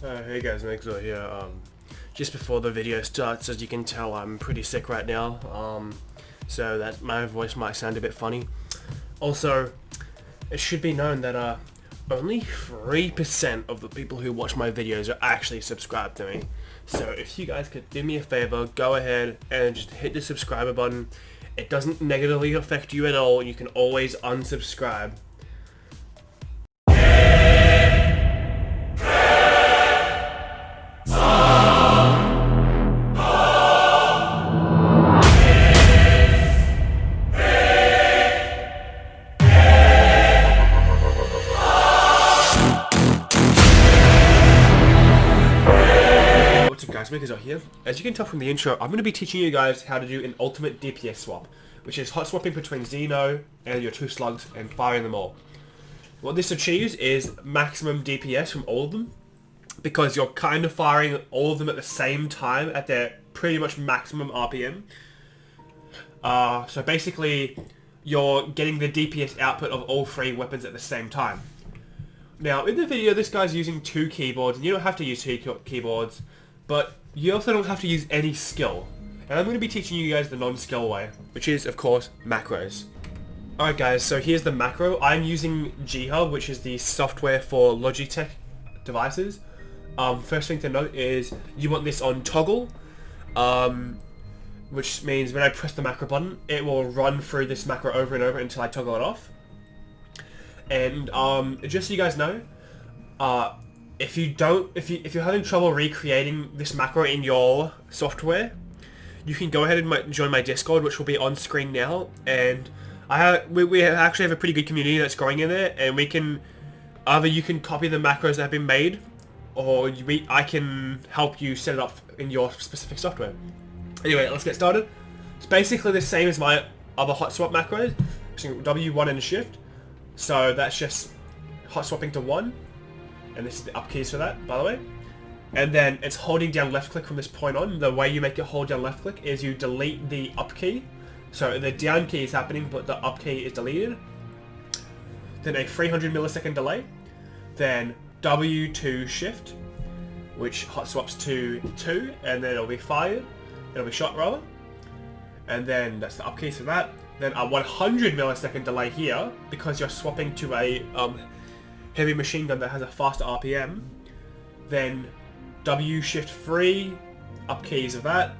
Hey guys, Mixo here. Just before the video starts, as you can tell, I'm pretty sick right now. So that my voice might sound a bit funny. Also, it should be known that only 3% of the people who watch my videos are actually subscribed to me. So if you guys could do me a favor, go ahead and just hit the subscriber button. It doesn't negatively affect you at all. You can always unsubscribe. Guys, are here. As you can tell from the intro, I'm going to be teaching you guys how to do an ultimate DPS swap, which is hot swapping between Xeno and your two slugs and firing them all. What this achieves is maximum DPS from all of them, because you're kind of firing all of them at the same time at their pretty much maximum RPM. So basically, you're getting the DPS output of all three weapons at the same time. Now, in the video, this guy's using two keyboards, and you don't have to use two keyboards. But you also don't have to use any skill. And I'm going to be teaching you guys the non-skill way, which is, of course, macros. Alright guys, so here's the macro. I'm using G-Hub, which is the software for Logitech devices. First thing to note is you want this on toggle, which means when I press the macro button, it will run through this macro over and over until I toggle it off. And just so you guys know, if you're having trouble recreating this macro in your software, you can go ahead and join my Discord, which will be on screen now. And we actually have a pretty good community that's growing in there, and we can either you can copy the macros that have been made, or I can help you set it up in your specific software. Anyway, let's get started. It's basically the same as my other hot swap macros, W1 and shift. So that's just hot swapping to 1. And this is the up keys for that, by the way. And then it's holding down left click from this point on. The way you make it hold down left click is you delete the up key. So the down key is happening, but the up key is deleted. Then a 300 millisecond delay. Then W2 shift, which hot swaps to 2, and then it'll be fired. It'll be shot rather. And then that's the up keys for that. Then a 100 millisecond delay here, because you're swapping to a heavy machine gun that has a faster RPM. Then W shift 3, up keys of that,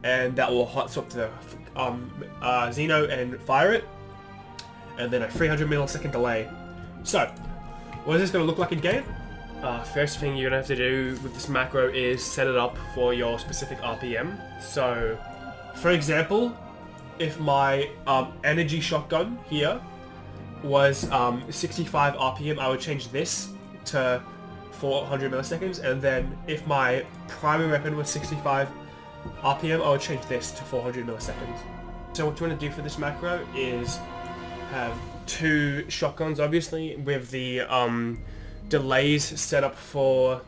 and that will hot swap to Xeno and fire it, and then a 300 millisecond delay. So, what is this going to look like in game? First thing you're going to have to do with this macro is set it up for your specific RPM. So, for example, if my energy shotgun here was 65 RPM, I would change this to 400 milliseconds, and then if my primary weapon was 65 RPM, I would change this to 400 milliseconds. So what you want to do for this macro is have two shotguns, obviously, with the delays set up for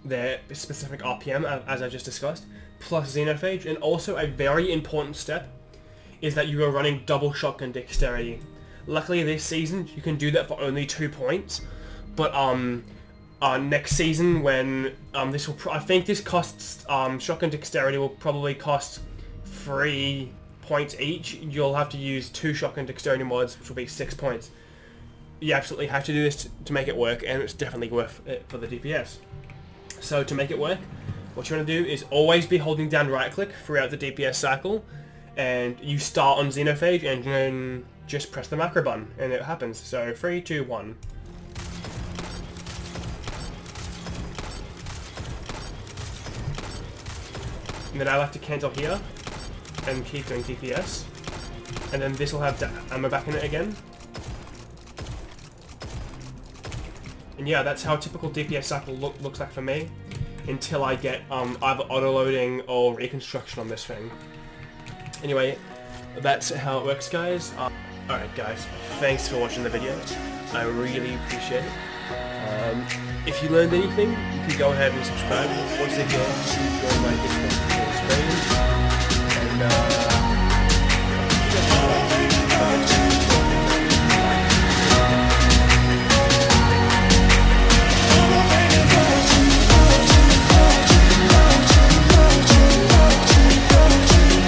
their specific RPM, as I just discussed, plus Xenopage. And also a very important step is that you are running double shotgun dexterity. Luckily this season you can do that for only 2 points, but next season when this will I think this costs shotgun dexterity will probably cost 3 points each. You'll have to use 2 shotgun dexterity mods, which will be 6 points. You absolutely have to do this to make it work, and it's definitely worth it for the DPS. So to make it work, what you want to do is always be holding down right click throughout the DPS cycle, and you start on Xenopage and then just press the macro button and it happens. So 3, 2, 1. And then I like to cancel here and keep doing DPS. And then this will have ammo back in it again. And yeah, that's how a typical DPS cycle looks like for me, until I get either auto-loading or reconstruction on this thing. Anyway, that's how it works, guys. Alright guys, thanks for watching the video. I really appreciate it. If you learned anything, you can go ahead and subscribe. Once again, join my Discord for streams. And